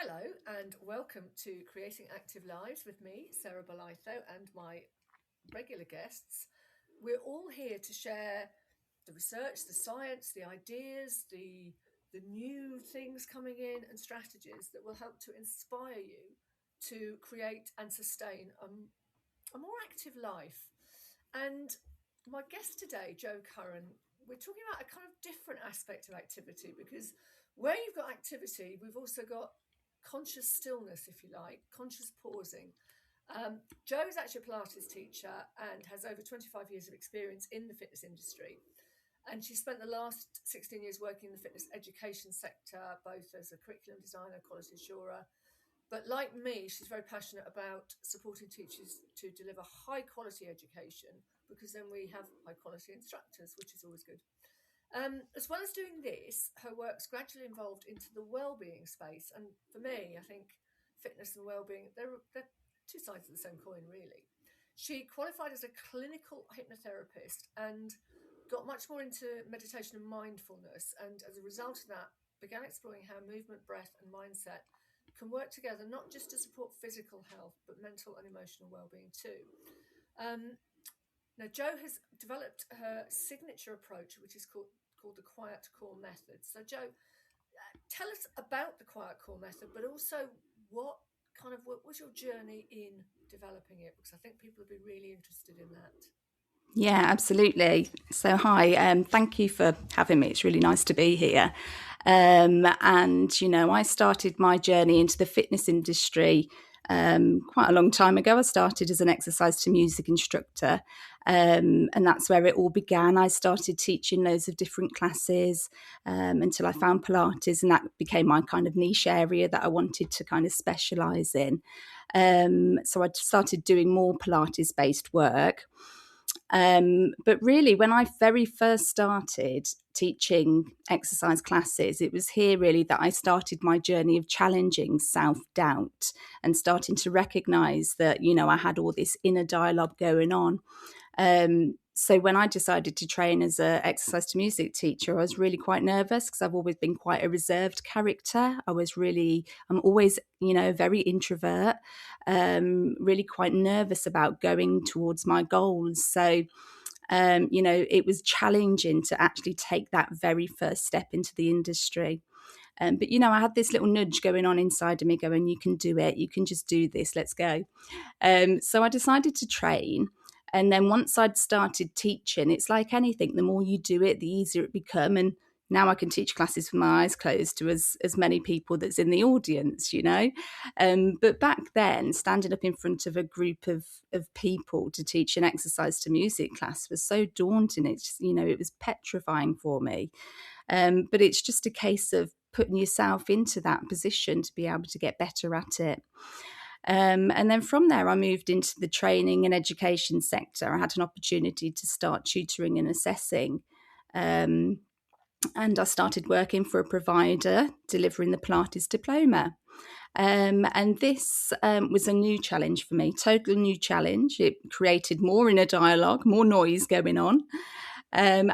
Hello and welcome to Creating Active Lives with me, Sarah Bolitho, and my regular guests. We're all here to share the research, the science, the ideas, the new things coming in and strategies that will help to inspire you to create and sustain a more active life. And my guest today, Jo Curran, we're talking about a kind of different aspect of activity because where you've got activity, we've also got conscious stillness, if you like, conscious pausing. Jo is actually a Pilates teacher and has over 25 years of experience in the fitness industry. And she spent the last 16 years working in the fitness education sector, both as a curriculum designer, quality assurer. But like me, she's very passionate about supporting teachers to deliver high quality education because then we have high quality instructors, which is always good. As well as doing this, her work's gradually evolved into the well-being space. And for me, I think fitness and well-being, they're two sides of the same coin, really. She qualified as a clinical hypnotherapist and got much more into meditation and mindfulness. And as a result of that, began exploring how movement, breath, and mindset can work together, not just to support physical health, but mental and emotional well-being too. Um, Now, Jo has developed her signature approach, which is called the Quiet Core Method. So, Jo, tell us about the Quiet Core Method, but also what was your journey in developing it? Because I think people would be really interested in that. Yeah, absolutely. So, hi, thank you for having me. It's really nice to be here. I started my journey into the fitness industry quite a long time ago. I started as an exercise to music instructor, and that's where it all began. I started teaching loads of different classes until I found Pilates, and that became my kind of niche area that I wanted to kind of specialise in. So I started doing more Pilates-based work. But really, when I very first started teaching exercise classes, it was here really that I started my journey of challenging self-doubt and starting to recognize that, I had all this inner dialogue going on. So when I decided to train as an exercise to music teacher, I was really quite nervous because I've always been quite a reserved character. I'm always, very introvert, really quite nervous about going towards my goals. So, it was challenging to actually take that very first step into the industry. But I had this little nudge going on inside of me going, you can do it. You can just do this. Let's go. So I decided to train. And then once I'd started teaching, it's like anything, the more you do it, the easier it become. And now I can teach classes with my eyes closed to as many people that's in the audience, But back then, standing up in front of a group of people to teach an exercise to music class was so daunting. It was petrifying for me. But it's just a case of putting yourself into that position to be able to get better at it. And then from there, I moved into the training and education sector. I had an opportunity to start tutoring and assessing. And I started working for a provider delivering the Pilates diploma. And this was a new challenge for me, total new challenge. It created more inner dialogue, more noise going on. And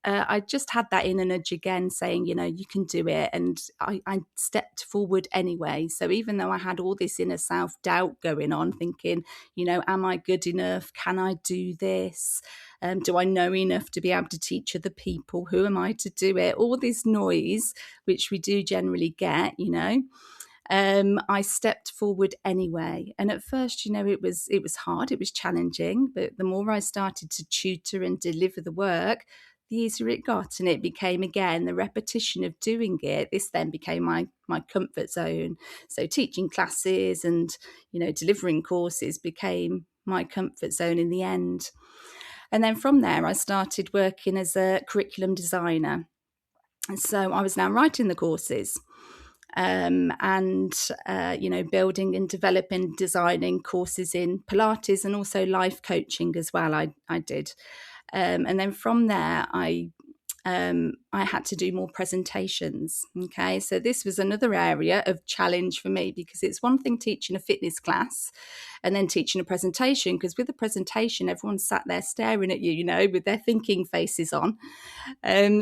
I just had that inner nudge again saying, you can do it. And I stepped forward anyway. So even though I had all this inner self-doubt going on, thinking, am I good enough? Can I do this? Do I know enough to be able to teach other people? Who am I to do it? All this noise, which we do generally get, I stepped forward anyway. And at first, it was hard, it was challenging, but the more I started to tutor and deliver the work, the easier it got. And it became, again, the repetition of doing it. This then became my comfort zone. So teaching classes and, delivering courses became my comfort zone in the end. And then from there, I started working as a curriculum designer. And so I was now writing the courses. Building and developing, designing courses in Pilates and also life coaching as well. I did. And then from there, I I had to do more presentations. Okay, so this was another area of challenge for me, because it's one thing teaching a fitness class and then teaching a presentation, because with the presentation, everyone's sat there staring at you, with their thinking faces on.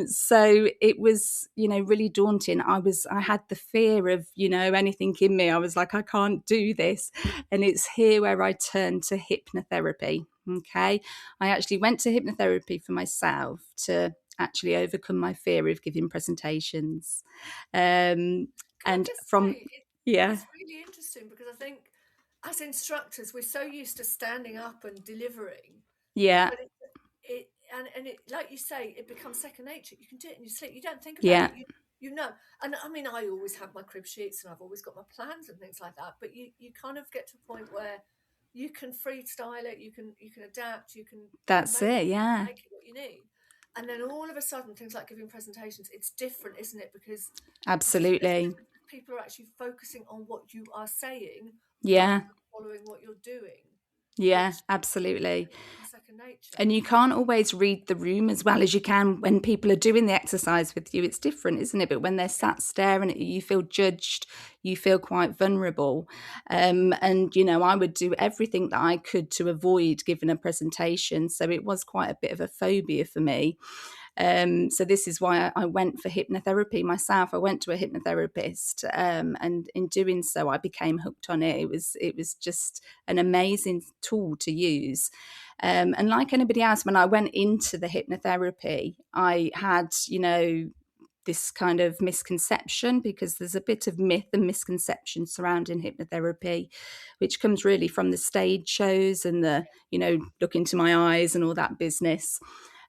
So it was, really daunting. I had the fear of, anything in me. I was like, I can't do this. And it's here where I turned to hypnotherapy. Okay. I actually went to hypnotherapy for myself to actually overcome my fear of giving presentations. Can I And just from, say, yeah, it's really interesting, because I think as instructors, we're so used to standing up and delivering, yeah, but it like you say, it becomes second nature. You can do it in your sleep. You don't think about yeah, it. You know. And I mean, I always have my crib sheets and I've always got my plans and things like that. But you kind of get to a point where you can freestyle it. You can adapt. You can that's make it. Yeah, make it what you need. And then all of a sudden, things like giving presentations, it's different, isn't it? Because it's absolutely. different because people are actually focusing on what you are saying rather Yeah, than following what you're doing, yeah, which absolutely. becomes second nature. And you can't always read the room as well as you can when people are doing the exercise with you. It's different, isn't it? But when they're sat staring at you, you feel judged, you feel quite vulnerable. And, I would do everything that I could to avoid giving a presentation. So it was quite a bit of a phobia for me. So this is why I went for hypnotherapy myself. I went to a hypnotherapist, and in doing so, I became hooked on it. It was just an amazing tool to use. And like anybody else, when I went into the hypnotherapy, I had, this kind of misconception, because there's a bit of myth and misconception surrounding hypnotherapy, which comes really from the stage shows and the, look into my eyes and all that business.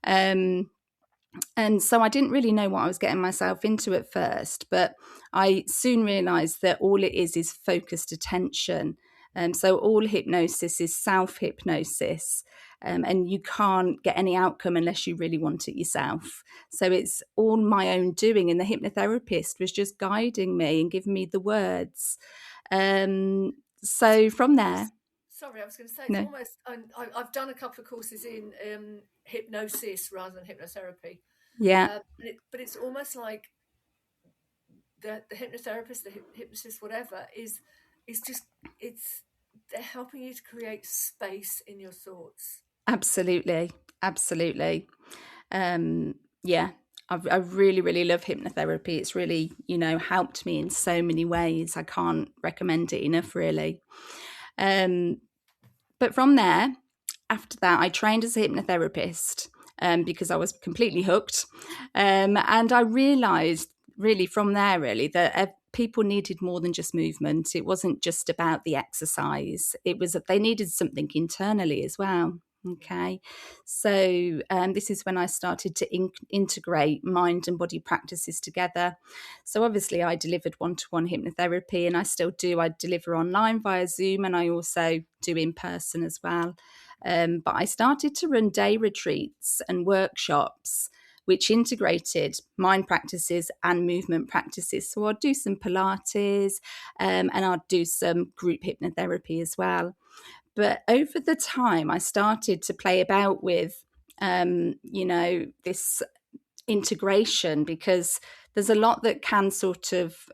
And so I didn't really know what I was getting myself into at first, but I soon realized that all it is focused attention. So all hypnosis is self-hypnosis, and you can't get any outcome unless you really want it yourself. So it's all my own doing, and the hypnotherapist was just guiding me and giving me the words. So from there, Sorry, I was going to say it's no, almost. I've done a couple of courses in hypnosis rather than hypnotherapy, yeah, but it's almost like the hypnotherapist, the hypnotist, whatever, is just it's they're helping you to create space in your thoughts. absolutely, absolutely. Yeah, I really, really love hypnotherapy. It's really, helped me in so many ways. I can't recommend it enough, really. Um, but from there, after that, I trained as a hypnotherapist, because I was completely hooked. And I realised really from there, really, that people needed more than just movement. It wasn't just about the exercise. It was that they needed something internally as well. Okay, so this is when I started to integrate mind and body practices together. So obviously I delivered one-to-one hypnotherapy, and I still do. I deliver online via Zoom, and I also do in person as well. But I started to run day retreats and workshops which integrated mind practices and movement practices. So I'd do some Pilates, and I'd do some group hypnotherapy as well. But over the time, I started to play about with, this integration, because there's a lot that can sort of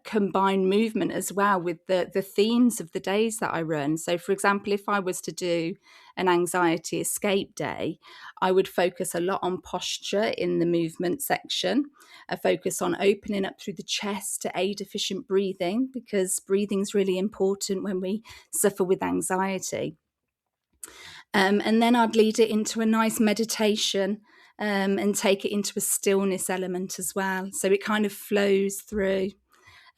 combine movement as well with the themes of the days that I run. So, for example, if I was to do an anxiety escape day, I would focus a lot on posture in the movement section, a focus on opening up through the chest to aid efficient breathing, because breathing is really important when we suffer with anxiety. And then I'd lead it into a nice meditation, and take it into a stillness element as well. So it kind of flows through.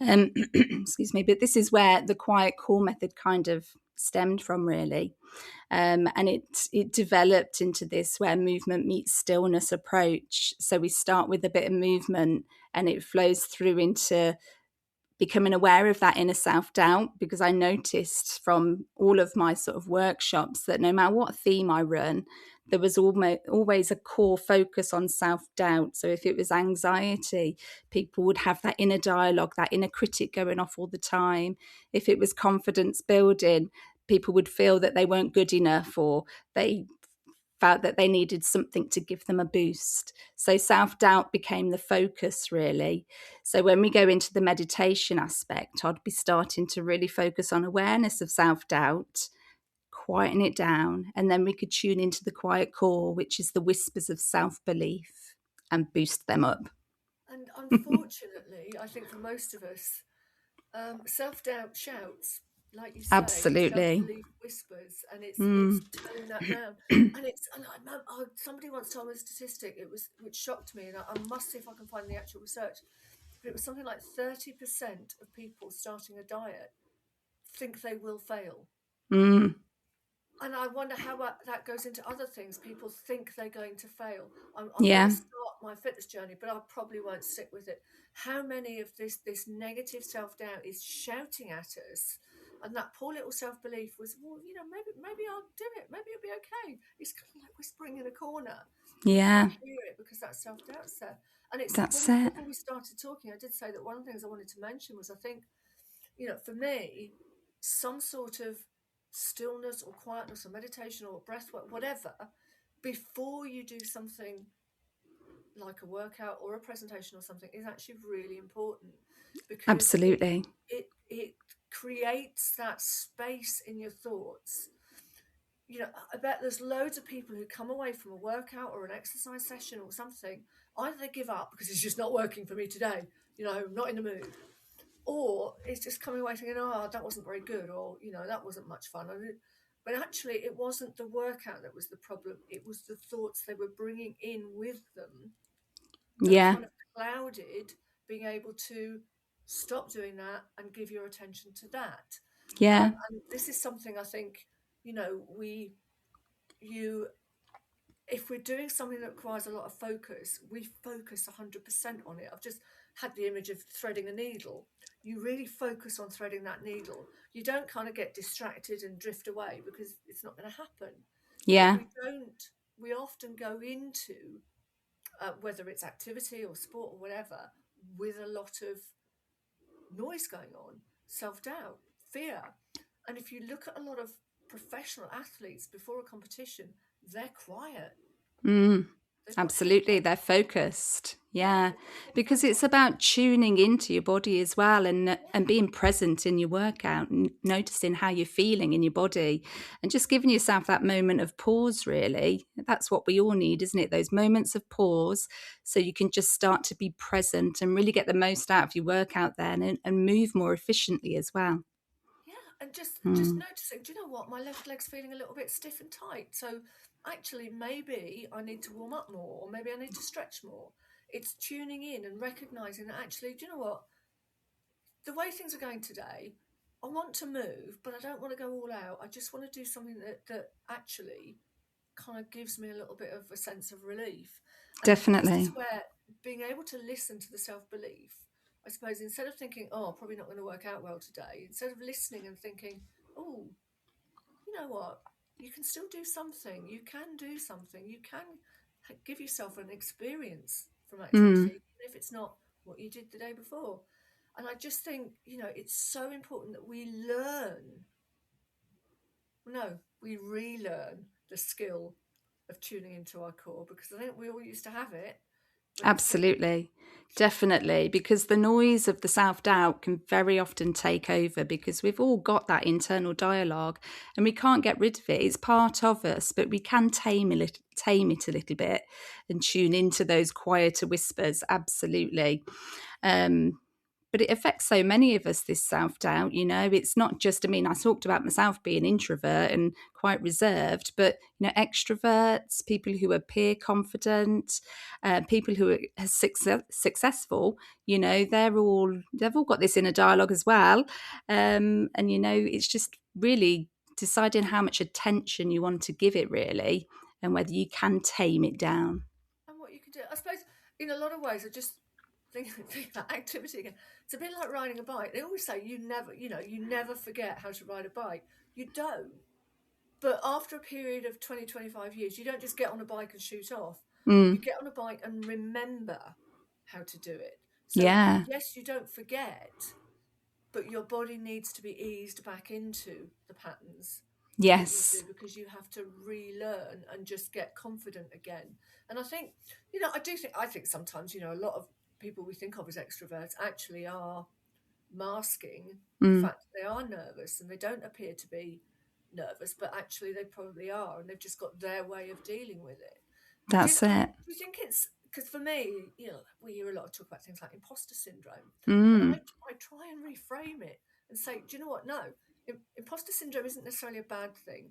Excuse me, but this is where the quiet core method kind of stemmed from, really. And it developed into this where movement meets stillness approach. So we start with a bit of movement, and it flows through into becoming aware of that inner self-doubt, because I noticed from all of my sort of workshops that no matter what theme I run, there was always a core focus on self-doubt. So if it was anxiety, people would have that inner dialogue, that inner critic going off all the time. If it was confidence building, people would feel that they weren't good enough, or they felt that they needed something to give them a boost. So self-doubt became the focus, really. So when we go into the meditation aspect, I'd be starting to really focus on awareness of self-doubt, quieten it down, and then we could tune into the quiet core, which is the whispers of self-belief, and boost them up. And unfortunately, I think for most of us, self-doubt shouts, like you say, Absolutely. self-belief whispers, and it's Mm. turning that down. And somebody once told me a statistic, which shocked me, and I must see if I can find the actual research. But it was something like 30% of people starting a diet think they will fail. Mm. And I wonder how that goes into other things. People think they're going to fail. I'm going to Yeah. start my fitness journey, but I probably won't stick with it. How many of this negative self-doubt is shouting at us? And that poor little self-belief was, well, maybe I'll do it. Maybe it'll be okay. It's kind of like whispering in a corner. You Yeah. can't hear it because that self-doubt's there. And it's That's it. before we started talking, I did say that one of the things I wanted to mention was, I think, for me, some sort of stillness or quietness or meditation or breath work, whatever, before you do something like a workout or a presentation or something, is actually really important, because Absolutely. it creates that space in your thoughts. I bet there's loads of people who come away from a workout or an exercise session or something, either they give up because it's just not working for me today, not in the mood, or it's just coming away thinking, oh, that wasn't very good, or that wasn't much fun. But actually, it wasn't the workout that was the problem. It was the thoughts they were bringing in with them that Yeah. kind of clouded being able to stop doing that and give your attention to that. Yeah. And this is something I think, you if we're doing something that requires a lot of focus, we focus 100% on it. I've just had the image of threading a needle. You really focus on threading that needle. You don't kind of get distracted and drift away, because it's not going to happen. But Yeah. we often go into, whether it's activity or sport or whatever, with a lot of noise going on, self-doubt, fear. And if you look at a lot of professional athletes before a competition, they're quiet. Mm. They've got Absolutely. headphones. They're focused. Yeah, Yeah. they've got Because headphones it's on. about tuning into your body as well, and Yeah, being present in your workout and noticing how you're feeling in your body, and just giving yourself that moment of pause, really. That's what we all need, isn't it? Those moments of pause, so you can just start to be present and really get the most out of your workout then, and move more efficiently as well. yeah, and just Mm. noticing. Do you know what? My left leg's feeling a little bit stiff and tight. So actually, maybe I need to warm up more, or maybe I need to stretch more. It's tuning in and recognizing that actually, do you know what? The way things are going today, I want to move, but I don't want to go all out. I just want to do something that actually kind of gives me a little bit of a sense of relief. And this is Definitely. where being able to listen to the self belief, I suppose, instead of thinking, oh, probably not going to work out well today, instead of listening and thinking, oh, you know what, you can still do something, you can do something, you can give yourself an experience from activity, Mm. even if it's not what you did the day before. And I just think, it's so important that we learn, no, we relearn the skill of tuning into our core, because I think we all used to have it, but it's been. Absolutely. Definitely. Because the noise of the self doubt can very often take over, because we've all got that internal dialogue and we can't get rid of it. It's part of us, but we can tame it a little bit and tune into those quieter whispers. Absolutely. Um, but it affects so many of us, this self-doubt. It's not just, I talked about myself being introvert and quite reserved, but extroverts, people who are peer confident, people who are successful, they've all got this inner dialogue as well. And it's just really deciding how much attention you want to give it, really, and whether you can tame it down. And what you can do, I suppose, in a lot of ways, I just think about activity again. It's a bit like riding a bike. They always say you never forget how to ride a bike. You don't. But after a period of 20, 25 years, you don't just get on a bike and shoot off. You Mm, get on a bike and remember how to do it. So, yeah. yes, you don't forget, but your body needs to be eased back into the patterns. that you Yes. do, because you have to relearn and just get confident again. And I think, I think sometimes, a lot of people we think of as extroverts actually are masking the Mm, fact that they are nervous, and they don't appear to be nervous, but actually they probably are, and they've just got their way of dealing with it. that's it. Do you think it's because for me, we hear a lot of talk about things like imposter syndrome, and Mm, I try and reframe it and say, do you know what? No, imposter syndrome isn't necessarily a bad thing.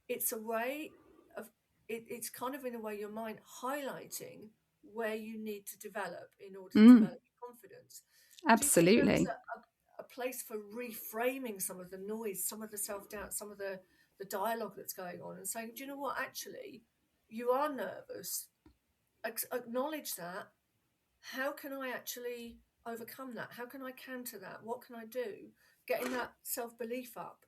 It's a way of it's kind of in a way your mind highlighting where you need to develop in order to mm, develop your confidence. Do you think there is absolutely. a place for reframing some of the noise, some of the self doubt, some of the dialogue that's going on, and saying, do you know what? Actually, you are nervous. Acknowledge that. How can I actually overcome that? How can I counter that? What can I do? Getting that self belief up.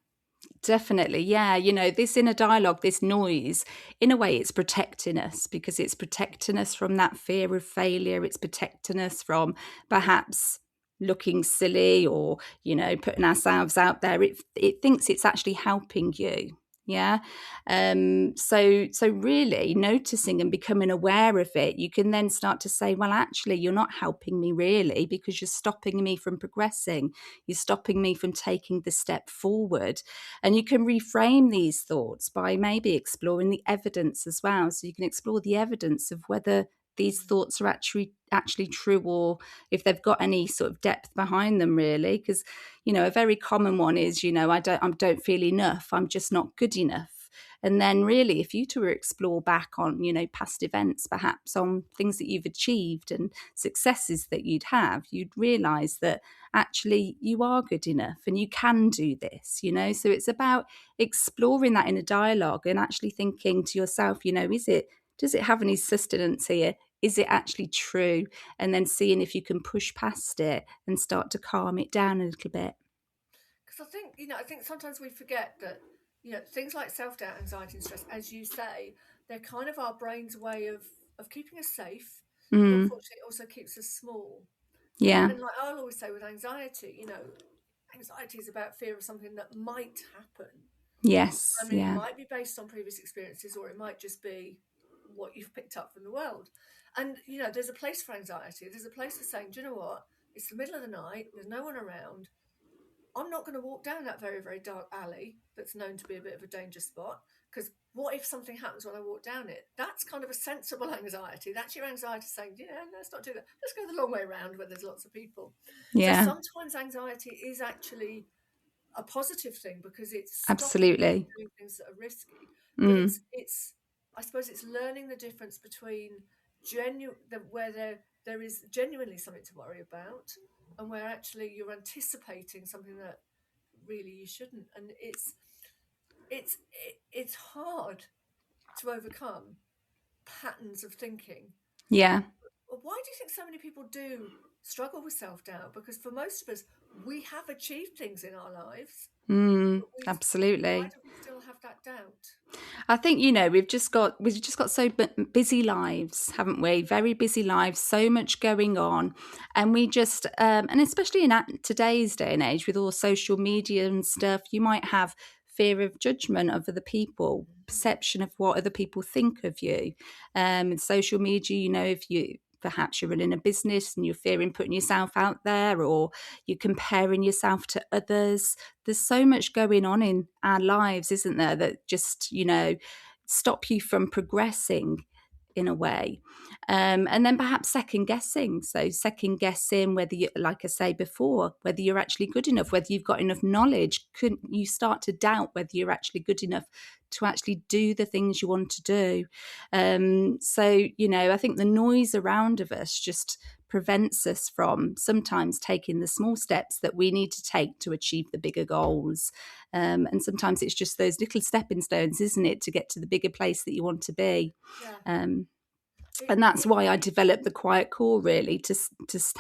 Definitely. Yeah. This inner dialogue, this noise, in a way, it's protecting us because it's protecting us from that fear of failure. It's protecting us from perhaps looking silly or, putting ourselves out there. It thinks it's actually helping you. Yeah. So really noticing and becoming aware of it, you can then start to say, well, actually, you're not helping me really because you're stopping me from progressing. You're stopping me from taking the step forward. And you can reframe these thoughts by maybe exploring the evidence as well. So you can explore the evidence of whether these Mm. thoughts are actually true, or if they've got any sort of depth behind them, really. Because a very common one is, I don't feel enough. I'm just not good enough. And then really, if you to explore back on, past events, perhaps on things that you've achieved and successes that you'd have, you'd realize that actually you are good enough and you can do this. So it's about exploring that inner dialogue and actually thinking to yourself, does it have any sustenance here? Is it actually true? And then seeing if you can push past it and start to calm it down a little bit. Because I think sometimes we forget that, things like self doubt, anxiety, and stress, as you say, they're kind of our brain's way of keeping us safe, but Mm, unfortunately, it also keeps us small. yeah. And like I'll always say with anxiety, anxiety is about fear of something that might happen. Yes. I mean, it Yeah. might be based on previous experiences, or it might just be what you've picked up from the world. And, there's a place for anxiety. There's a place for saying, do you know what? It's the middle of the night, there's no one around. I'm not going to walk down that very, very dark alley that's known to be a bit of a danger spot, because what if something happens when I walk down it? That's kind of a sensible anxiety. That's your anxiety saying, yeah, let's not do that. Let's go the long way around where there's lots of people. So Yeah. sometimes anxiety is actually a positive thing because it's stopping you from Absolutely. doing things that are risky. But Mm, it's I suppose it's learning the difference between where there is genuinely something to worry about, and where actually you're anticipating something that really you shouldn't. And it's hard to overcome patterns of thinking. yeah. Why do you think so many people do struggle with self-doubt? Because for most of us, we have achieved things in our lives, Mm, but why absolutely. do we still have that doubt? I think we've just got so busy lives, haven't we? Very busy lives, so much going on, and we just and especially in today's day and age with all social media and stuff, you might have fear of judgment of other people, perception of what other people think of you. In social media, if you perhaps you're running a business and you're fearing putting yourself out there, or you're comparing yourself to others. There's so much going on in our lives, isn't there, that just, stop you from progressing in a way. And then perhaps second guessing. So, second guessing whether you, like I say before, whether you're actually good enough, whether you've got enough knowledge. Couldn't you start to doubt whether you're actually good enough to actually do the things you want to do? So, I think the noise around of us just prevents us from sometimes taking the small steps that we need to take to achieve the bigger goals. And sometimes it's just those little stepping stones, isn't it, to get to the bigger place that you want to be. Yeah. Um, It, and that's it, why I developed the quiet core, really, to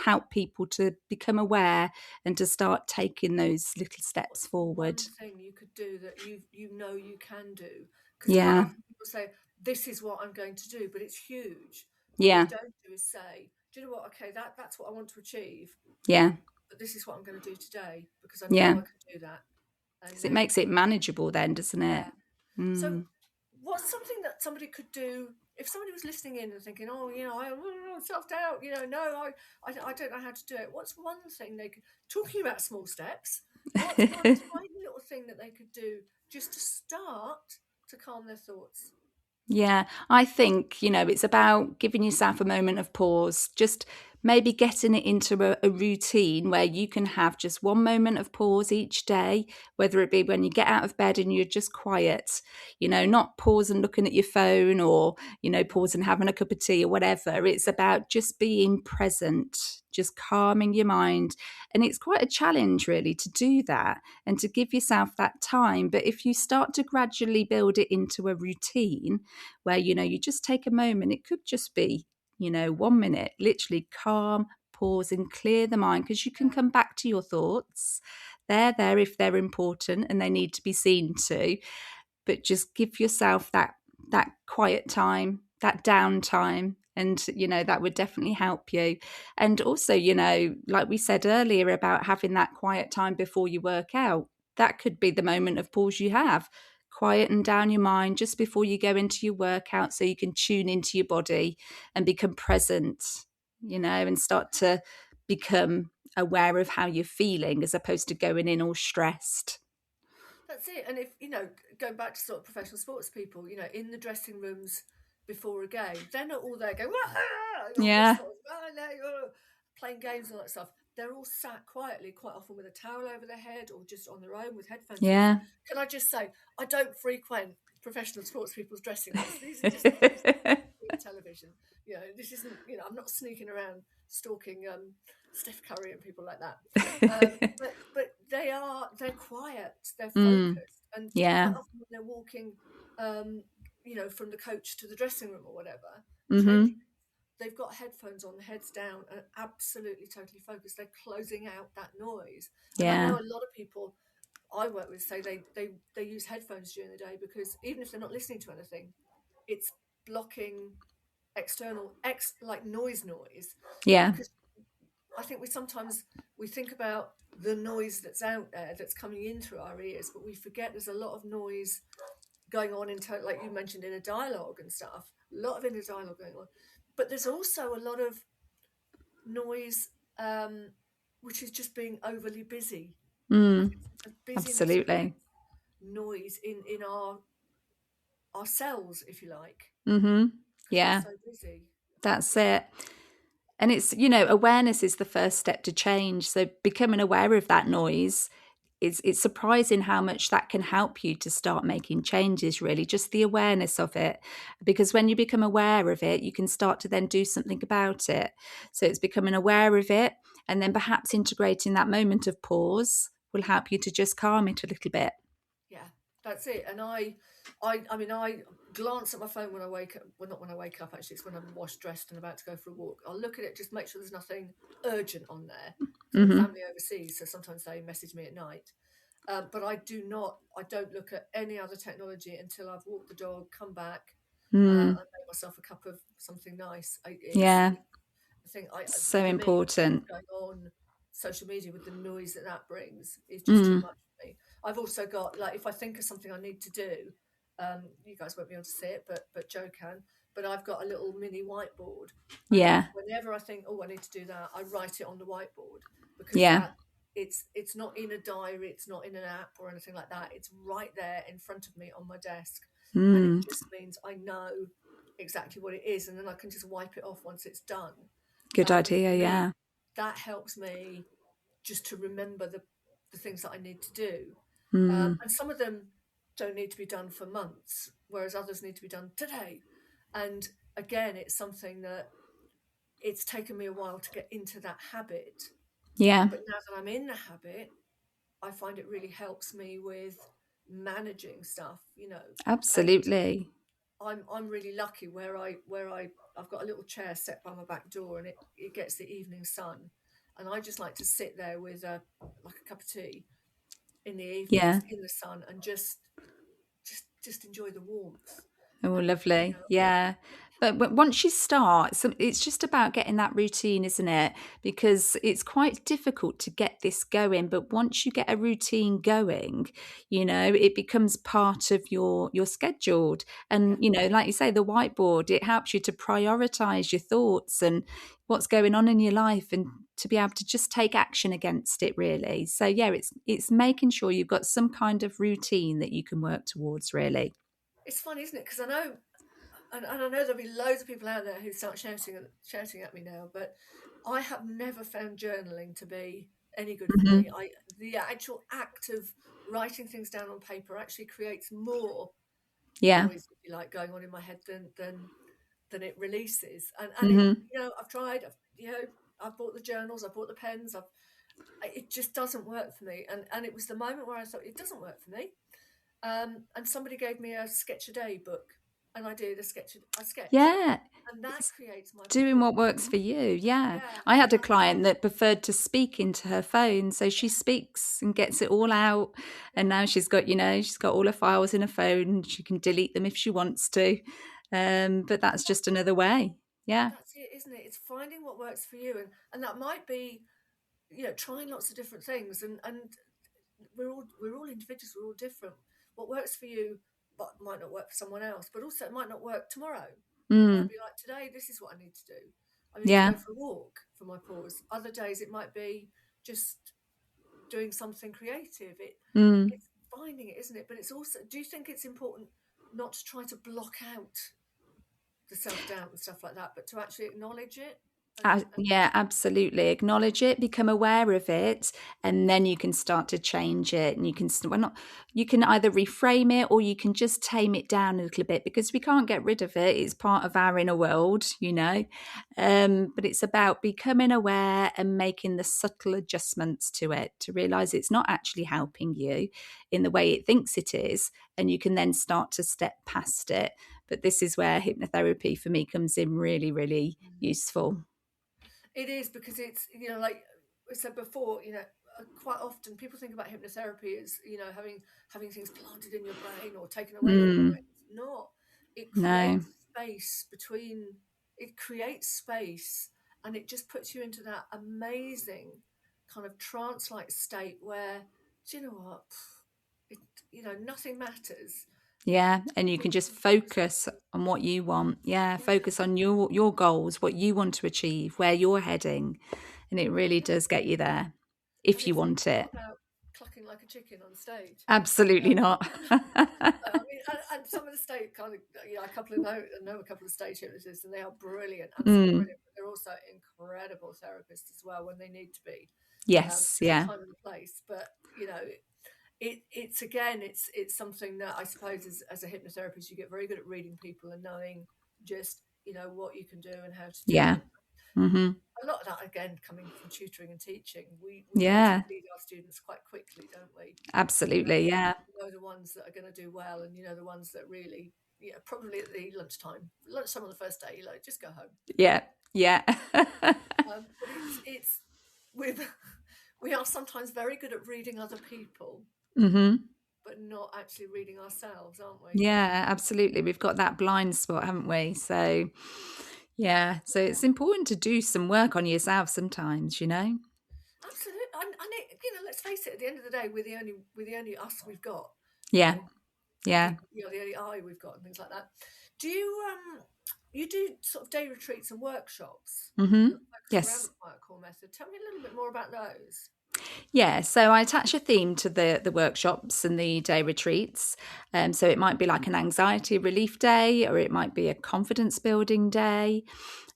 help people to become aware and to start taking those little steps what's the forward. one thing you could do that you can do? Because quite Yeah, often people say, this is what I'm going to do, but it's huge. But what you yeah, don't do is say, do you know what? Okay, that's what I want to achieve, yeah, but this is what I'm going to do today because I know yeah. I can do that. And Because it makes it manageable then, doesn't yeah, it? So what's something that somebody could do if somebody was listening in and thinking, oh, I self-doubt, no, I don't know how to do it. What's one thing they could, talking about small steps, what's one tiny little thing that they could do just to start to calm their thoughts? Yeah, I think, it's about giving yourself a moment of pause, just maybe getting it into a routine where you can have just one moment of pause each day, whether it be when you get out of bed and you're just quiet, not pause and looking at your phone or, pause and having a cup of tea or whatever. It's about just being present, just calming your mind. And it's quite a challenge, really, to do that and to give yourself that time. But if you start to gradually build it into a routine, where you just take a moment, it could just be 1 minute, literally calm, pause and clear the mind, because you can come back to your thoughts. They're there if they're important and they need to be seen to, but just give yourself that quiet time, that downtime, and that would definitely help you. And also, like we said earlier about having that quiet time before you work out, that could be the moment of pause you have. Quieten down your mind just before you go into your workout so you can tune into your body and become present, and start to become aware of how you're feeling as opposed to going in all stressed. That's it. And if, going back to sort of professional sports people, in the dressing rooms before a game, they're not all there going, Yeah. playing games and all that stuff. They're all sat quietly, quite often with a towel over their head or just on their own with headphones in. Yeah. Can I just say, I don't frequent professional sports people's dressing rooms. These are just things television. This isn't, I'm not sneaking around stalking Steph Curry and people like that. But they're quiet, they're focused, and Yeah. quite often when they're walking, from the coach to the dressing room or whatever, Mm-hmm. they've got headphones on, the heads down, and absolutely totally focused. They're closing out that noise. And I know Yeah. a lot of people I work with say they use headphones during the day because even if they're not listening to anything, it's blocking external like noise. Yeah. Because I think we think about the noise that's out there that's coming in through our ears, but we forget there's a lot of noise going on like you mentioned, in a dialogue and stuff, a lot of inner dialogue going on, but there's also a lot of noise, which is just being overly busy. I think busyness Absolutely. creates noise in our cells, if you like, Mm-hmm. because we're Yeah, so busy. that's it. And it's, awareness is the first step to change. So becoming aware of that noise, it's surprising how much that can help you to start making changes, really, just the awareness of it. Because when you become aware of it, you can start to then do something about it. So it's becoming aware of it and then perhaps integrating that moment of pause will help you to just calm it a little bit. Yeah, that's it. And I glance at my phone when I wake up. Well, not when I wake up, actually. It's when I'm washed, dressed, and about to go for a walk. I'll look at it, just make sure there's nothing urgent on there. So I've got Mm-hmm. family overseas, so sometimes they message me at night. But I don't look at any other technology until I've walked the dog, come back, and made myself a cup of something nice. Yeah, I think so for me, important. going on social media with the noise that brings is just too Mm. much for me. I've also got, like, if I think of something I need to do, you guys won't be able to see it, but Jo can. But I've got a little mini whiteboard, and Yeah, whenever I think, oh, I need to do that, I write it on the whiteboard, because yeah. that it's not in a diary, it's not in an app or anything like that. It's right there in front of me on my desk, and it Mm. just means I know exactly what it is, and then I can just wipe it off once it's done. Good And idea, for me, yeah. that helps me just to remember the things that I need to do. Mm. And some of them don't need to be done for months, whereas others need to be done today. And again, it's something that it's taken me a while to get into that habit. Yeah, But now that I'm in the habit, I find it really helps me with managing stuff. And absolutely. I'm really lucky I've got a little chair set by my back door, and it gets the evening sun, and I just like to sit there with like a cup of tea in the evenings Yeah, in the sun and just enjoy the warmth. Oh, And lovely. Yeah. But once you start, so it's just about getting that routine, isn't it? Because it's quite difficult to get this going. But once you get a routine going, it becomes part of your scheduled. And, yeah, like you say, the whiteboard, it helps you to prioritize your thoughts and what's going on in your life and to be able to just take action against it, really. So yeah, it's making sure you've got some kind of routine that you can work towards, really. it's fun, isn't it? Because I know, and I know there'll be loads of people out there who start shouting at me now, but I have never found journaling to be any good for me. Mhm. The actual act of writing things down on paper actually creates more Yeah. noise, if you like, going on in my head than it releases. And it, Mhm. I've tried. I've bought the journals, I've bought the pens. It just doesn't work for me. And it was the moment where I thought it doesn't work for me. And somebody gave me a sketch a day book, and I did a sketch, Yeah. and that It's creates my doing pause. what works for you. Yeah. Yeah, I and had a that client that preferred to speak into her phone. So she speaks and gets it all out. And yeah, now she's got all her files in her phone. She can delete them if she wants to. But that's just another way. Yeah. that's it, isn't it? It's finding what works for you, and that might be trying lots of different things, and we're all individuals, we're all different. What works for you but might not work for someone else, but also it might not work tomorrow. It might Mm. be like, today this is what I need to do. I need to Yeah. go for a walk for my pause. Other days it might be just doing something creative. Mm. It's finding it, isn't it? But it's also, do you think it's important not to try to block out the self-doubt and stuff like that, but to actually acknowledge it and Yeah, absolutely. Acknowledge it, become aware of it, and then you can start to change it. And you can, well, not, you can either reframe it or you can just tame it down a little bit because we can't get rid of it. It's part of our inner world. But it's about becoming aware and making the subtle adjustments to it to realize it's not actually helping you in the way it thinks it is. And you can then start to step past it. But this is where hypnotherapy for me comes in really, really useful. it is, because it's, like I said before, quite often people think about hypnotherapy as, having things planted in your brain or taken away in your Mm, brain. It's not. It no. creates space between, it creates space, and it just puts you into that amazing kind of trance-like state where, do you know what? It, nothing matters. Yeah, and you can Thoughts just and feelings focus matter. on what you want. Yeah, Yeah, focus on your goals, what you want to achieve, where you're heading, and it really yeah. does get you there And if you it's want not it. about clucking like a chicken on stage. Absolutely Um, not. I mean, and some of the state kind of, a couple of know a couple of stage hypnotists, and they are brilliant, absolutely Mm, brilliant. But they're also incredible therapists as well when they need to be. yes, There's a yeah, time and a place, but it's again, it's something that I suppose as a hypnotherapist you get very good at reading people and knowing just what you can do and how to do yeah, it. hmm, A lot of that again coming from tutoring and teaching, we tend to yeah, read our students quite quickly, don't we? absolutely, yeah, The ones that are going to do well, and the ones that really, probably at the lunchtime on the first day, just go home. yeah, yeah. But it's we've we are sometimes very good at reading other people, hmm. but not actually reading ourselves, aren't we? Yeah, absolutely. We've got that blind spot, haven't we? So, yeah. So Yeah, it's important to do some work on yourself sometimes. absolutely. And let's face it. At the end of the day, we're the only us we've got. You Yeah, know, yeah. people, the only eye we've got, and things like that. Do you do sort of day retreats and workshops Hmm. that focus around Yes. the quiet core method? Tell me a little bit more about those. Yeah, so I attach a theme to the workshops and the day retreats. So it might be like an anxiety relief day, or it might be a confidence building day.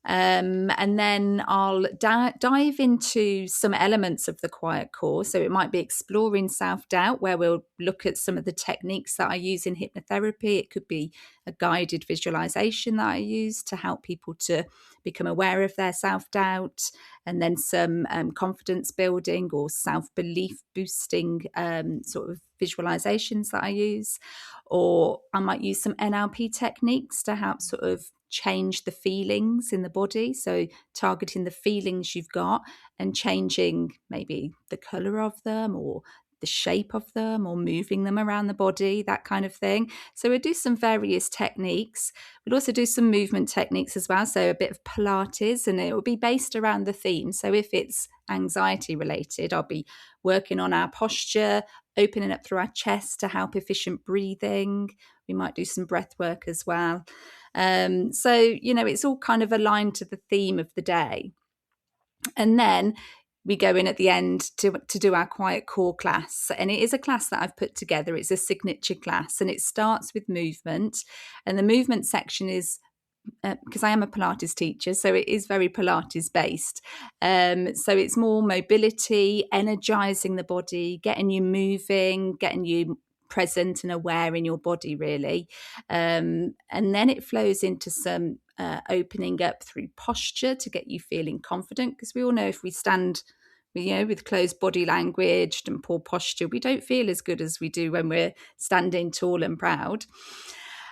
And then I'll dive into some elements of the quiet core. So it might be exploring self doubt, where we'll look at some of the techniques that I use in hypnotherapy. It could be a guided visualization that I use to help people to become aware of their self doubt, and then some confidence building or self belief boosting sort of visualizations that I use. Or I might use some NLP techniques to help sort of change the feelings in the body. So, targeting the feelings you've got and changing maybe the color of them or the shape of them or moving them around the body, that kind of thing. So we'll do some various techniques. We'll also do some movement techniques as well. So a bit of Pilates, and it will be based around the theme. So if it's anxiety related, I'll be working on our posture, opening up through our chest to help efficient breathing. We might do some breath work as well. So, it's all kind of aligned to the theme of the day. And then we go in at the end to do our quiet core class. And it is a class that I've put together. It's a signature class, and it starts with movement. And the movement section is, because I am a Pilates teacher, so it is very Pilates based. So it's more mobility, energizing the body, getting you moving, getting you present and aware in your body, really. And then it flows into some opening up through posture to get you feeling confident, because we all know if we stand with closed body language and poor posture, we don't feel as good as we do when we're standing tall and proud.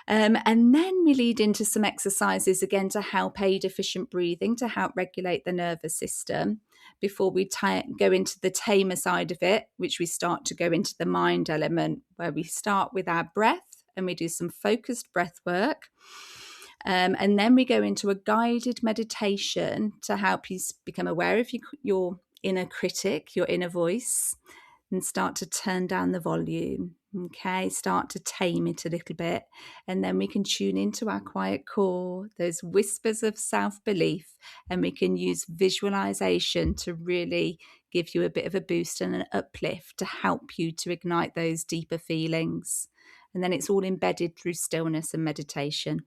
And then we lead into some exercises again to help aid efficient breathing, to help regulate the nervous system, before we go into the tamer side of it, which we start to go into the mind element, where we start with our breath and we do some focused breath work. And then we go into a guided meditation to help you become aware of your inner critic, your inner voice, and start to turn down the volume. Okay, start to tame it a little bit. And then we can tune into our quiet core, those whispers of self-belief, and we can use visualization to really give you a bit of a boost and an uplift to help you to ignite those deeper feelings. And then it's all embedded through stillness and meditation.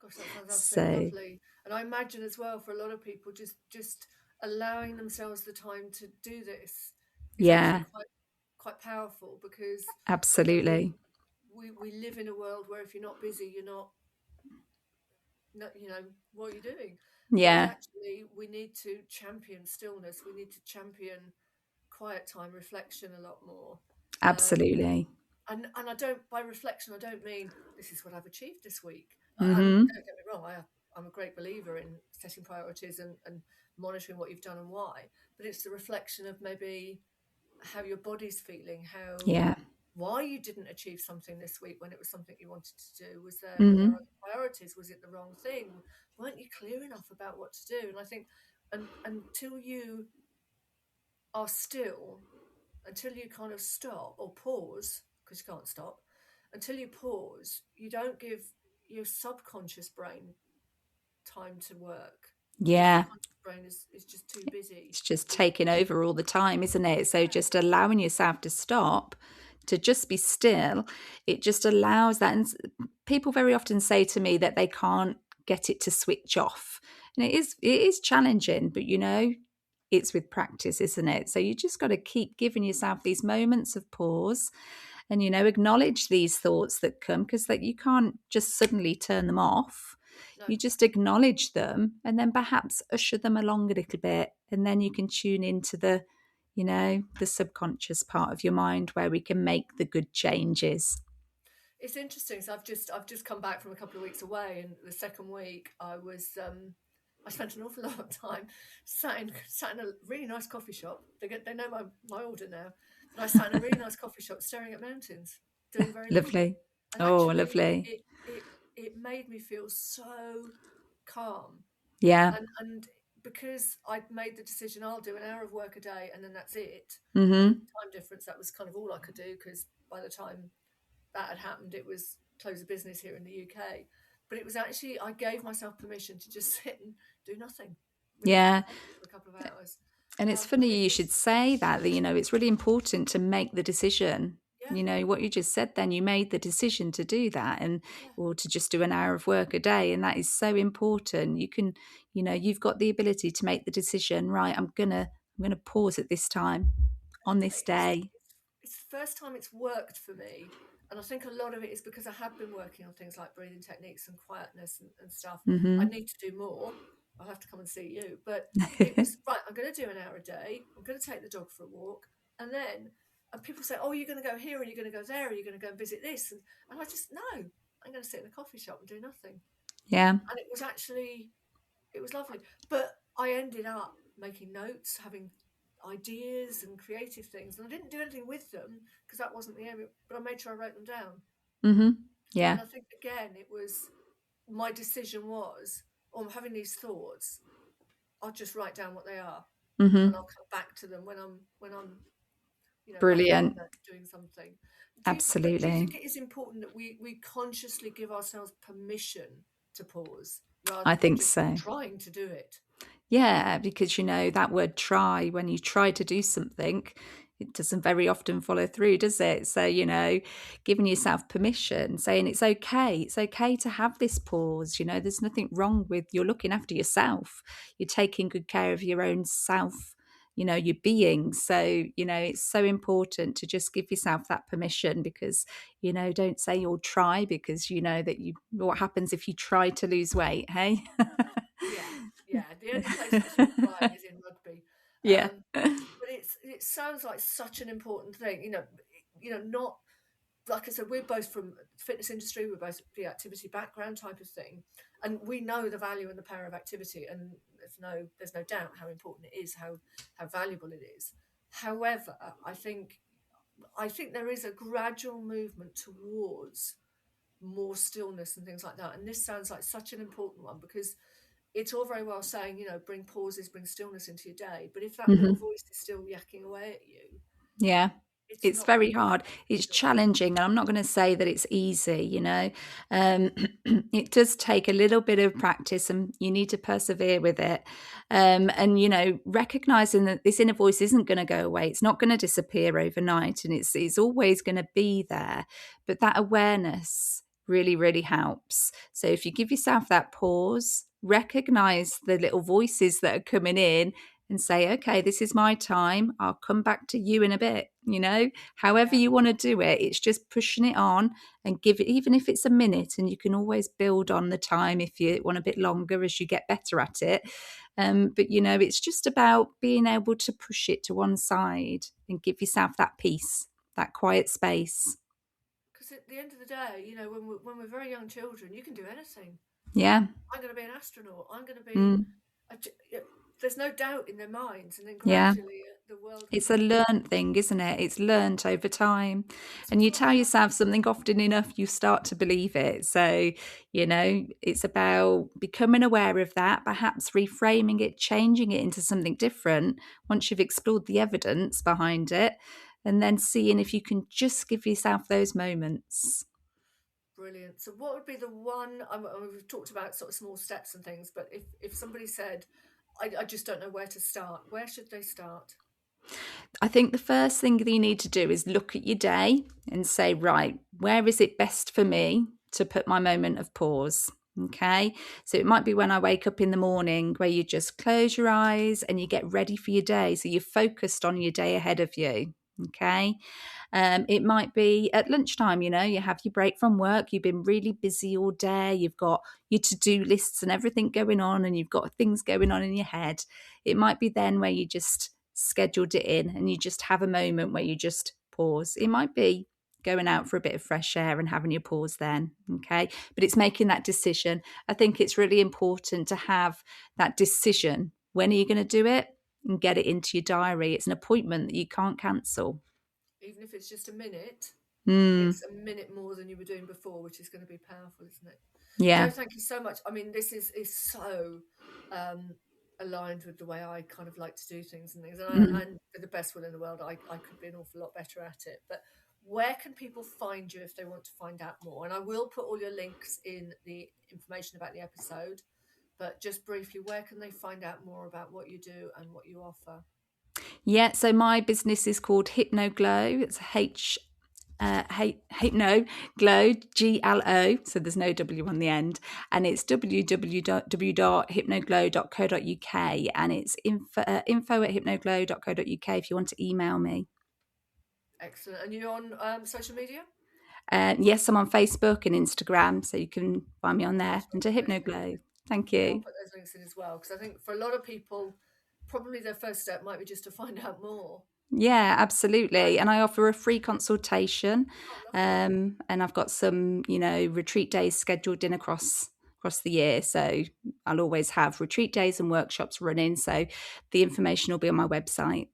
Gosh, that sounds absolutely lovely. And I imagine as well, for a lot of people, just allowing themselves the time to do this is actually quite powerful, because Absolutely. we live in a world where if you're not busy, you're not what are you doing? Whereas Yeah, actually we need to champion stillness. We need to champion quiet time, reflection a lot more. absolutely. And I don't, by reflection, I don't mean this is what I've achieved this week. And Mm-hmm. don't get me wrong, I'm a great believer in setting priorities and monitoring what you've done and why. But it's the reflection of maybe how your body's feeling, Yeah. why you didn't achieve something this week when it was something you wanted to do. Were there Mm-hmm. other priorities? Was it the wrong thing? Weren't you clear enough about what to do? And I think until you are still, until you kind of stop or pause, because you can't stop, until you pause, you don't give your subconscious brain time to work, because your Yeah. subconscious brain is just too busy. It's just taking over all the time, isn't it? So just allowing yourself to stop, to just be still, it just allows that. And people very often say to me that they can't get it to switch off. And it is challenging, but it's with practice, isn't it? So you just got to keep giving yourself these moments of pause and, acknowledge these thoughts that come, because that you can't just suddenly turn them off. No, You just acknowledge them and then perhaps usher them along a little bit. And then you can tune into the subconscious part of your mind where we can make the good changes. it's interesting. So I've just come back from a couple of weeks away, and the second week I spent an awful lot of time sat in a really nice coffee shop. They know my order now. And I sat in a really nice coffee shop staring at mountains, doing very little. Lovely. And Oh, actually lovely. it made me feel so calm. Yeah. And because I'd made the decision, I'll do an hour of work a day and then that's it. And with Mm-hmm. the time difference, that was kind of all I could do, because by the time that had happened, it was close of business here in the UK. But it was actually, I gave myself permission to just sit and do nothing with a cup Yeah. of coffee for a couple of hours. And it's And funny it you was, should say that, it's really important to make the decision. yeah, What you just said then, you made the decision to do that, and yeah. or to just do an hour of work a day. And that is so important. You've got the ability to make the decision, right, I'm gonna pause at this time on this It's, day. it's the first time it's worked for me. And I think a lot of it is because I have been working on things like breathing techniques and quietness and stuff. I Mm-hmm. need to do more. I'll have to come and see you. But it was right, I'm going to do an hour a day. I'm going to take the dog for a walk. And then and people say, oh, you're going to go here, or you're going to go there, or you're going to go and visit this. And I just, no, I'm going to sit in a coffee shop and do nothing. Yeah. And it was lovely. But I ended up making notes, having ideas and creative things, and I didn't do anything with them because that wasn't the aim, but I made sure I wrote them down. Mm-hmm. Yeah. And I think again, it was my decision was, oh, I'm having these thoughts. I'll just write down what they are, Mm-hmm. and I'll come back to them when I'm back in Brilliant. there doing something. Do you Absolutely. think it is important that we consciously give ourselves permission to pause I rather than think just so. trying to do it? Yeah, because that word try, when you try to do something, it doesn't very often follow through, does it? So, giving yourself permission, saying it's okay. It's okay to have this pause. There's nothing wrong with you're looking after yourself. You're taking good care of your own self, your being. So, it's so important to just give yourself that permission because, don't say you'll try because you know that what happens if you try to lose weight, hey? Yeah, yeah. The only place I saw crying is in rugby. Yeah. But it sounds like such an important thing. Not like I said, we're both from the fitness industry. We're both the activity background type of thing, and we know the value and the power of activity. And there's no doubt how important it is, how valuable it is. However, I think there is a gradual movement towards more stillness and things like that. And this sounds like such an important one because it's all very well saying, bring pauses, bring stillness into your day. But if that little Hmm. voice is still yakking away at you, Yeah. it's It's not going very to hard. be It's joy. challenging. And I'm not going to say that it's easy. Um, it does take a little bit of practice and you need to persevere with it. And recognizing that this inner voice isn't going to go away. It's not going to disappear overnight and it's always going to be there. But that awareness really, really helps. So if you give yourself that pause, recognize the little voices that are coming in and say, okay, this is my time. I'll come back to you in a bit, however Yeah. you want to do it. It's just pushing it on and give it, even if it's a minute, and you can always build on the time if you want a bit longer as you get better at it. But it's just about being able to push it to one side and give yourself that peace, that quiet space. Because at the end of the day, when we're very young children, you can do anything. Yeah. I'm going to be an astronaut. I'm going to be. Mm. There's no doubt in their minds, and then Yeah. gradually the world It's a becomes. learned thing, isn't it? It's learnt over time. It's And you quite tell hard. yourself something often enough, you start to believe it. So, it's about becoming aware of that, perhaps reframing it, changing it into something different once you've explored the evidence behind it, and then seeing if you can just give yourself those moments. Brilliant. So, what would be the one? We've talked about sort of small steps and things, but if somebody said, I just don't know where to start, where should they start? I think the first thing that you need to do is look at your day and say, right, where is it best for me to put my moment of pause? Okay. So it might be when I wake up in the morning where you just close your eyes and you get ready for your day. So you're focused on your day ahead of you. Okay. It might be at lunchtime, you have your break from work, you've been really busy all day, you've got your to-do lists and everything going on, and you've got things going on in your head. It might be then where you just scheduled it in and you just have a moment where you just pause. It might be going out for a bit of fresh air and having your pause then. Okay. But it's making that decision. I think it's really important to have that decision. When are you going to do it? And get it into your diary. It's an appointment that you can't cancel. Even if it's just a minute, Mm, it's a minute more than you were doing before, which is going to be powerful, isn't it? Jo, yeah. thank you so much. I mean, this is so um, aligned with the way I kind of like to do things and things. Mm. And for the best will in the world, I could be an awful lot better at it. But where can people find you if they want to find out more? And I will put all your links in the information about the episode. But just briefly, where can they find out more about what you do and what you offer? Yeah. So my business is called Hypno Glow. It's Hypno Glow, GLO. So there's no W on the end. And it's www.hypnoglow.co.uk. And it's info@hypnoglow.co.uk if you want to email me. Excellent. And you're on social media? Yes, I'm on Facebook and Instagram. So you can find me on there I'll under put those Hypno links Glow. in. Thank I'll you. put those links in as well because I think for a lot of people, probably their first step might be just to find out more. Yeah, absolutely. And And I offer a free consultation. oh, lovely. And I've got some, retreat days scheduled in across the year. So I'll always have retreat days and workshops running. So the information will be on my website.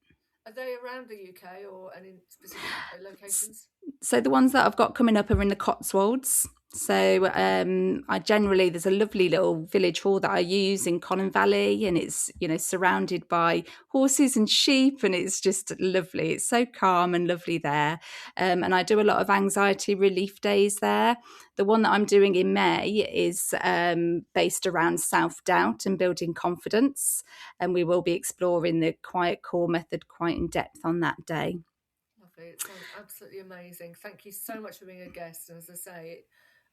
Are they around the UK or any specific locations? So the ones that I've got coming up are in the Cotswolds. So I generally, there's a lovely little village hall that I use in Connon Valley, and it's, you know, surrounded by horses and sheep, and it's just lovely. It's so calm and lovely there. And I do a lot of anxiety relief days there. The one that I'm doing in May is based around self-doubt and building confidence, and we will be exploring the quiet core method quite in depth on that day. Lovely. It sounds absolutely amazing. Thank you so much for being a guest. And as I say,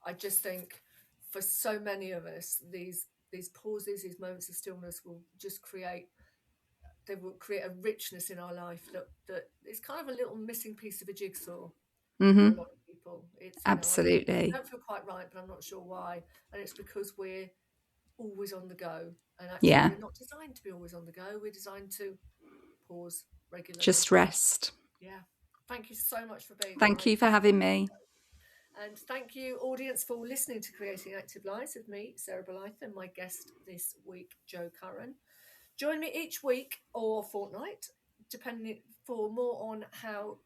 I just think for so many of us, these pauses, these moments of stillness will just create, they will create a richness in our life that is kind of a little missing piece of a jigsaw for a Mm-hmm. lot of people. It's, you know, I Absolutely. don't feel quite right, but I'm not sure why. And it's because we're always on the go. And actually, Yeah. we're not designed to be always on the go. We're designed to pause regularly. Just rest. Yeah. Thank you so much for being Thank my you for guest. having me. And thank you, audience, for listening to Creating Active Lives with me, Sarah Bolitho, and my guest this week, Jo Curran. Join me each week or fortnight, depending for more on how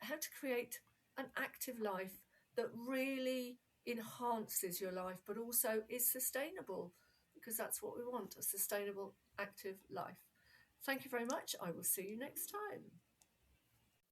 to create an active life that really enhances your life, but also is sustainable, because that's what we want, a sustainable, active life. Thank you very much. I will see you next time.